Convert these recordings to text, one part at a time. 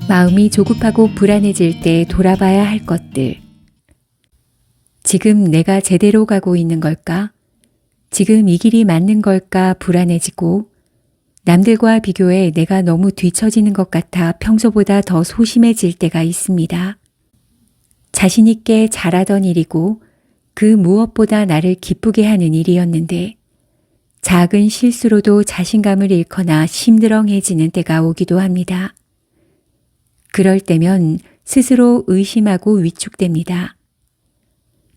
마음이 조급하고 불안해질 때 돌아봐야 할 것들. 지금 내가 제대로 가고 있는 걸까? 지금 이 길이 맞는 걸까 불안해지고 남들과 비교해 내가 너무 뒤처지는 것 같아 평소보다 더 소심해질 때가 있습니다. 자신 있게 잘하던 일이고 그 무엇보다 나를 기쁘게 하는 일이었는데 작은 실수로도 자신감을 잃거나 심드렁해지는 때가 오기도 합니다. 그럴 때면 스스로 의심하고 위축됩니다.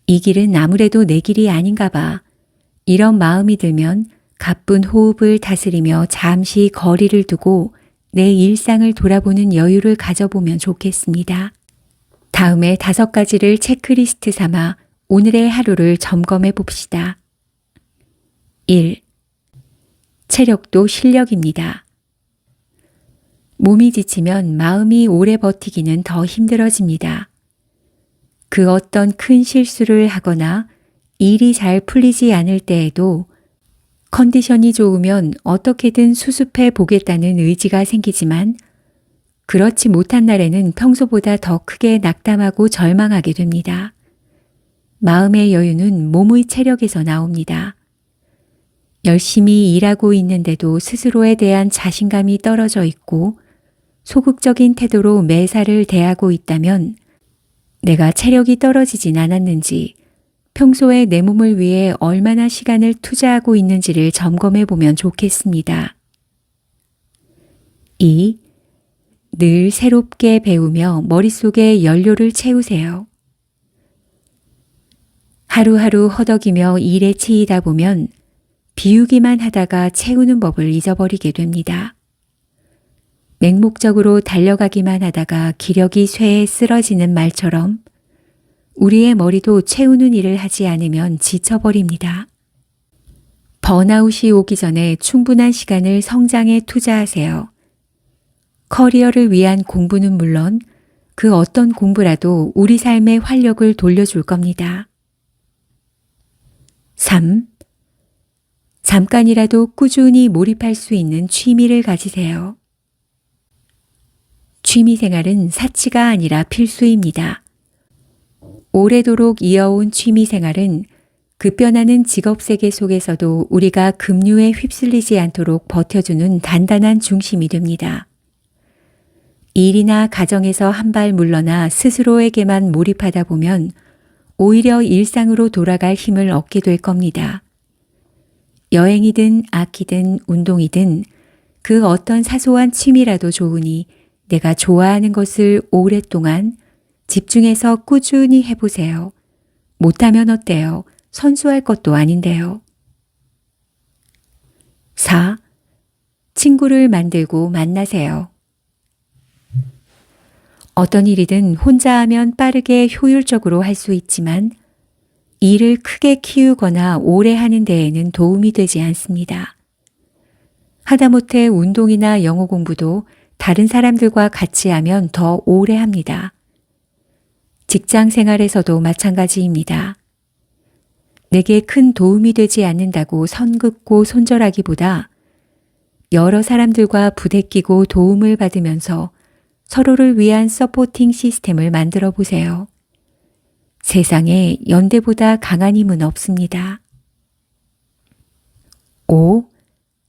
이 길은 아무래도 내 길이 아닌가 봐. 이런 마음이 들면 가쁜 호흡을 다스리며 잠시 거리를 두고 내 일상을 돌아보는 여유를 가져보면 좋겠습니다. 다음에 5가지를 체크리스트 삼아 오늘의 하루를 점검해 봅시다. 1. 체력도 실력입니다. 몸이 지치면 마음이 오래 버티기는 더 힘들어집니다. 그 어떤 큰 실수를 하거나 일이 잘 풀리지 않을 때에도 컨디션이 좋으면 어떻게든 수습해 보겠다는 의지가 생기지만 그렇지 못한 날에는 평소보다 더 크게 낙담하고 절망하게 됩니다. 마음의 여유는 몸의 체력에서 나옵니다. 열심히 일하고 있는데도 스스로에 대한 자신감이 떨어져 있고 소극적인 태도로 매사를 대하고 있다면 내가 체력이 떨어지진 않았는지 평소에 내 몸을 위해 얼마나 시간을 투자하고 있는지를 점검해 보면 좋겠습니다. 2. 늘 새롭게 배우며 머릿속에 연료를 채우세요. 하루하루 허덕이며 일에 치이다 보면 비우기만 하다가 채우는 법을 잊어버리게 됩니다. 맹목적으로 달려가기만 하다가 기력이 쇠해 쓰러지는 말처럼 우리의 머리도 채우는 일을 하지 않으면 지쳐버립니다. 번아웃이 오기 전에 충분한 시간을 성장에 투자하세요. 커리어를 위한 공부는 물론 그 어떤 공부라도 우리 삶의 활력을 돌려줄 겁니다. 3. 잠깐이라도 꾸준히 몰입할 수 있는 취미를 가지세요. 취미생활은 사치가 아니라 필수입니다. 오래도록 이어온 취미생활은 급변하는 직업세계 속에서도 우리가 급류에 휩쓸리지 않도록 버텨주는 단단한 중심이 됩니다. 일이나 가정에서 한 발 물러나 스스로에게만 몰입하다 보면 오히려 일상으로 돌아갈 힘을 얻게 될 겁니다. 여행이든 악기든 운동이든 그 어떤 사소한 취미라도 좋으니 내가 좋아하는 것을 오랫동안 집중해서 꾸준히 해보세요. 못하면 어때요? 선수할 것도 아닌데요. 4. 친구를 만들고 만나세요. 어떤 일이든 혼자 하면 빠르게 효율적으로 할 수 있지만 일을 크게 키우거나 오래 하는 데에는 도움이 되지 않습니다. 하다못해 운동이나 영어 공부도 다른 사람들과 같이 하면 더 오래 합니다. 직장 생활에서도 마찬가지입니다. 내게 큰 도움이 되지 않는다고 선긋고 손절하기보다 여러 사람들과 부대끼고 도움을 받으면서 서로를 위한 서포팅 시스템을 만들어 보세요. 세상에 연대보다 강한 힘은 없습니다. 5.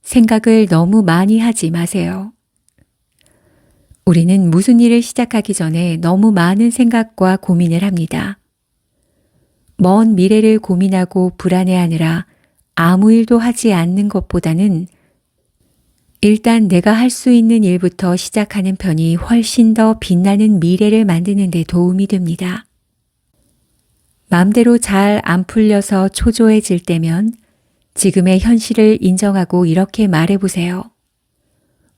생각을 너무 많이 하지 마세요. 우리는 무슨 일을 시작하기 전에 너무 많은 생각과 고민을 합니다. 먼 미래를 고민하고 불안해하느라 아무 일도 하지 않는 것보다는 일단 내가 할 수 있는 일부터 시작하는 편이 훨씬 더 빛나는 미래를 만드는 데 도움이 됩니다. 마음대로 잘 안 풀려서 초조해질 때면 지금의 현실을 인정하고 이렇게 말해보세요.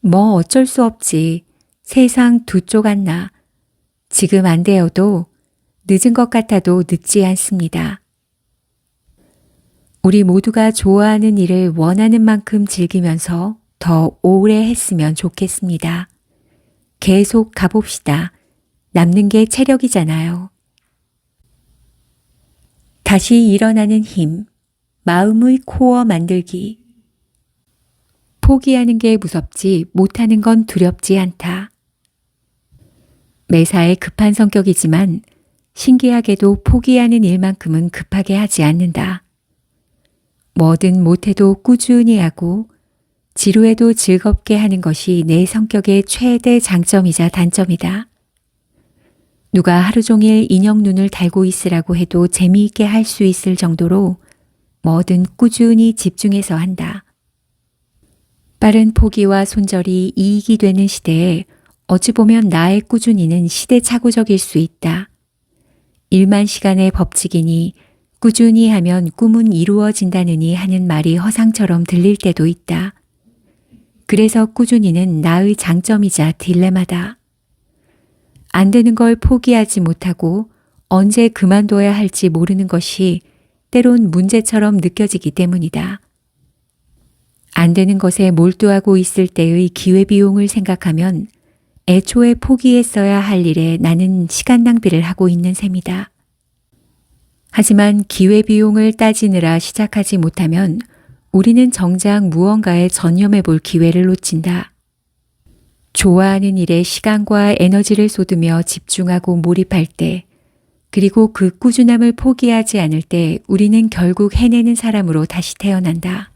뭐 어쩔 수 없지. 세상 두 쪽 안 나. 지금 안 되어도 늦은 것 같아도 늦지 않습니다. 우리 모두가 좋아하는 일을 원하는 만큼 즐기면서 더 오래 했으면 좋겠습니다. 계속 가봅시다. 남는 게 체력이잖아요. 다시 일어나는 힘, 마음의 코어 만들기. 포기하는 게 무섭지 못하는 건 두렵지 않다. 매사에 급한 성격이지만 신기하게도 포기하는 일만큼은 급하게 하지 않는다. 뭐든 못해도 꾸준히 하고 지루해도 즐겁게 하는 것이 내 성격의 최대 장점이자 단점이다. 누가 하루 종일 인형 눈을 달고 있으라고 해도 재미있게 할 수 있을 정도로 뭐든 꾸준히 집중해서 한다. 빠른 포기와 손절이 이익이 되는 시대에 어찌 보면 나의 꾸준히는 시대착오적일 수 있다. 일만 시간의 법칙이니 꾸준히 하면 꿈은 이루어진다느니 하는 말이 허상처럼 들릴 때도 있다. 그래서 꾸준히는 나의 장점이자 딜레마다. 안 되는 걸 포기하지 못하고 언제 그만둬야 할지 모르는 것이 때론 문제처럼 느껴지기 때문이다. 안 되는 것에 몰두하고 있을 때의 기회비용을 생각하면 애초에 포기했어야 할 일에 나는 시간 낭비를 하고 있는 셈이다. 하지만 기회비용을 따지느라 시작하지 못하면 우리는 정작 무언가에 전념해 볼 기회를 놓친다. 좋아하는 일에 시간과 에너지를 쏟으며 집중하고 몰입할 때, 그리고 그 꾸준함을 포기하지 않을 때 우리는 결국 해내는 사람으로 다시 태어난다.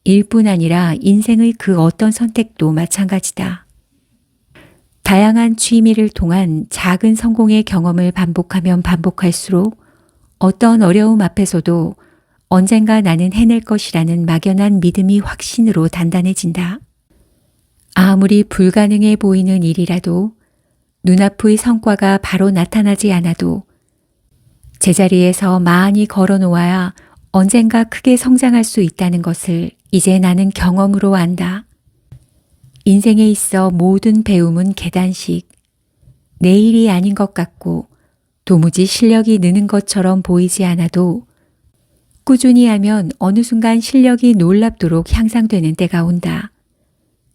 일뿐 아니라 인생의 그 어떤 선택도 마찬가지다. 다양한 취미를 통한 작은 성공의 경험을 반복하면 반복할수록 어떤 어려움 앞에서도 언젠가 나는 해낼 것이라는 막연한 믿음이 확신으로 단단해진다. 아무리 불가능해 보이는 일이라도 눈앞의 성과가 바로 나타나지 않아도 제자리에서 많이 걸어놓아야 언젠가 크게 성장할 수 있다는 것을 이제 나는 경험으로 안다. 인생에 있어 모든 배움은 계단식. 내일이 아닌 것 같고 도무지 실력이 느는 것처럼 보이지 않아도 꾸준히 하면 어느 순간 실력이 놀랍도록 향상되는 때가 온다.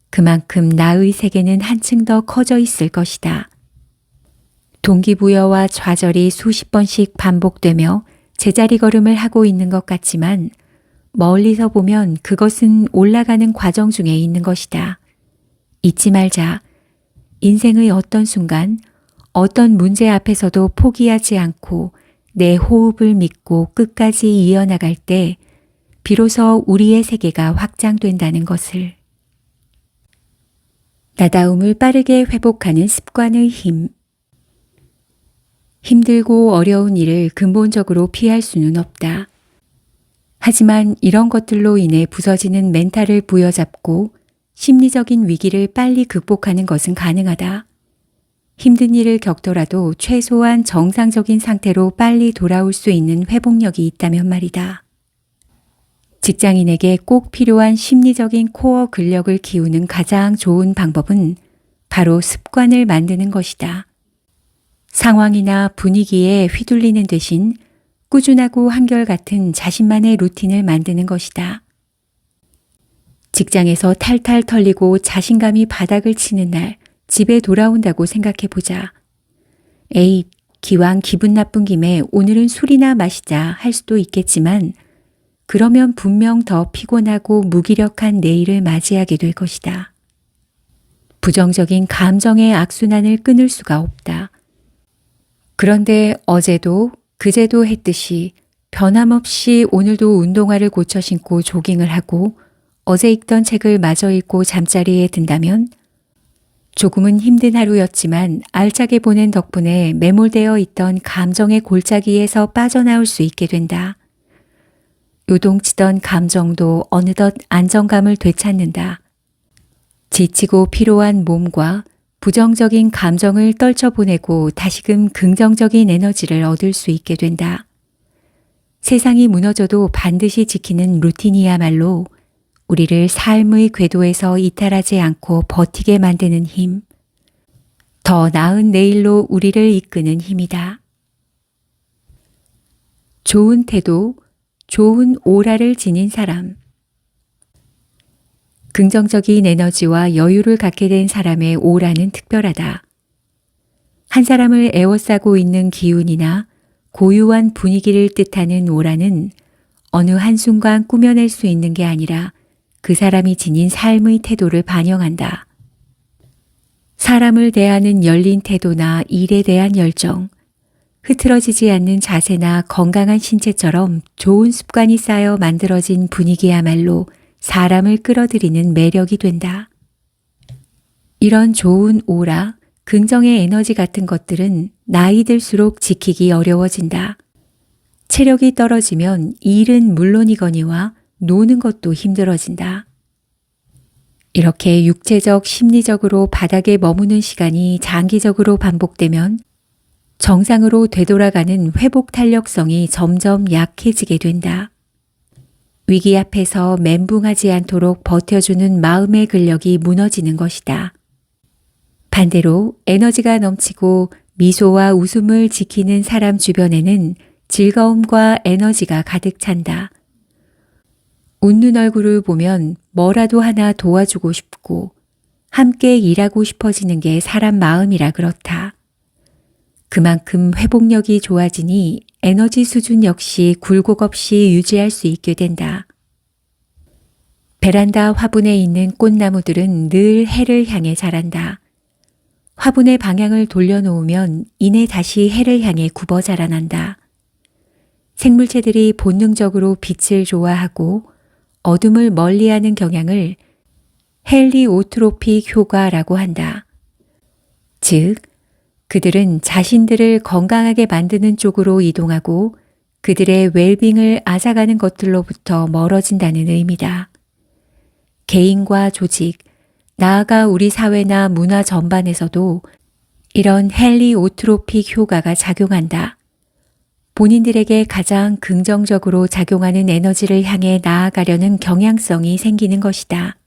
그만큼 나의 세계는 한층 더 커져 있을 것이다. 동기부여와 좌절이 수십 번씩 반복되며 제자리 걸음을 하고 있는 것 같지만 멀리서 보면 그것은 올라가는 과정 중에 있는 것이다. 잊지 말자. 인생의 어떤 순간, 어떤 문제 앞에서도 포기하지 않고 내 호흡을 믿고 끝까지 이어나갈 때 비로소 우리의 세계가 확장된다는 것을. 나다움을 빠르게 회복하는 습관의 힘. 힘들고 어려운 일을 근본적으로 피할 수는 없다. 하지만 이런 것들로 인해 부서지는 멘탈을 부여잡고 심리적인 위기를 빨리 극복하는 것은 가능하다. 힘든 일을 겪더라도 최소한 정상적인 상태로 빨리 돌아올 수 있는 회복력이 있다면 말이다. 직장인에게 꼭 필요한 심리적인 코어 근력을 키우는 가장 좋은 방법은 바로 습관을 만드는 것이다. 상황이나 분위기에 휘둘리는 대신 꾸준하고 한결같은 자신만의 루틴을 만드는 것이다. 직장에서 탈탈 털리고 자신감이 바닥을 치는 날 집에 돌아온다고 생각해보자. 에이, 기왕 기분 나쁜 김에 오늘은 술이나 마시자 할 수도 있겠지만 그러면 분명 더 피곤하고 무기력한 내일을 맞이하게 될 것이다. 부정적인 감정의 악순환을 끊을 수가 없다. 그런데 어제도 그제도 했듯이 변함없이 오늘도 운동화를 고쳐 신고 조깅을 하고 어제 읽던 책을 마저 읽고 잠자리에 든다면 조금은 힘든 하루였지만 알차게 보낸 덕분에 매몰되어 있던 감정의 골짜기에서 빠져나올 수 있게 된다. 요동치던 감정도 어느덧 안정감을 되찾는다. 지치고 피로한 몸과 부정적인 감정을 떨쳐보내고 다시금 긍정적인 에너지를 얻을 수 있게 된다. 세상이 무너져도 반드시 지키는 루틴이야말로 우리를 삶의 궤도에서 이탈하지 않고 버티게 만드는 힘, 더 나은 내일로 우리를 이끄는 힘이다. 좋은 태도, 좋은 오라를 지닌 사람. 긍정적인 에너지와 여유를 갖게 된 사람의 오라는 특별하다. 한 사람을 에워싸고 있는 기운이나 고유한 분위기를 뜻하는 오라는 어느 한순간 꾸며낼 수 있는 게 아니라 그 사람이 지닌 삶의 태도를 반영한다. 사람을 대하는 열린 태도나 일에 대한 열정, 흐트러지지 않는 자세나 건강한 신체처럼 좋은 습관이 쌓여 만들어진 분위기야말로 사람을 끌어들이는 매력이 된다. 이런 좋은 오라, 긍정의 에너지 같은 것들은 나이 들수록 지키기 어려워진다. 체력이 떨어지면 일은 물론이거니와 노는 것도 힘들어진다. 이렇게 육체적, 심리적으로 바닥에 머무는 시간이 장기적으로 반복되면 정상으로 되돌아가는 회복 탄력성이 점점 약해지게 된다. 위기 앞에서 멘붕하지 않도록 버텨주는 마음의 근력이 무너지는 것이다. 반대로 에너지가 넘치고 미소와 웃음을 지키는 사람 주변에는 즐거움과 에너지가 가득 찬다. 웃는 얼굴을 보면 뭐라도 하나 도와주고 싶고 함께 일하고 싶어지는 게 사람 마음이라 그렇다. 그만큼 회복력이 좋아지니 에너지 수준 역시 굴곡 없이 유지할 수 있게 된다. 베란다 화분에 있는 꽃나무들은 늘 해를 향해 자란다. 화분의 방향을 돌려놓으면 이내 다시 해를 향해 굽어 자라난다. 생물체들이 본능적으로 빛을 좋아하고 어둠을 멀리하는 경향을 헬리오트로픽 효과라고 한다. 즉, 그들은 자신들을 건강하게 만드는 쪽으로 이동하고 그들의 웰빙을 앗아가는 것들로부터 멀어진다는 의미다. 개인과 조직, 나아가 우리 사회나 문화 전반에서도 이런 헬리오트로픽 효과가 작용한다. 본인들에게 가장 긍정적으로 작용하는 에너지를 향해 나아가려는 경향성이 생기는 것이다.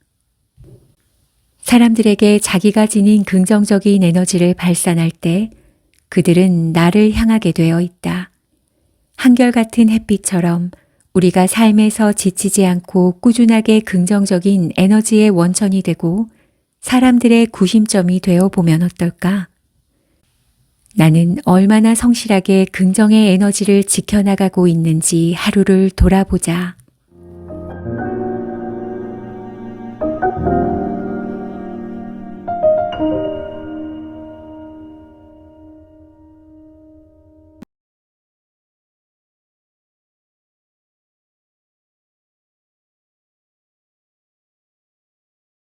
사람들에게 자기가 지닌 긍정적인 에너지를 발산할 때 그들은 나를 향하게 되어 있다. 한결같은 햇빛처럼 우리가 삶에서 지치지 않고 꾸준하게 긍정적인 에너지의 원천이 되고 사람들의 구심점이 되어 보면 어떨까? 나는 얼마나 성실하게 긍정의 에너지를 지켜나가고 있는지 하루를 돌아보자.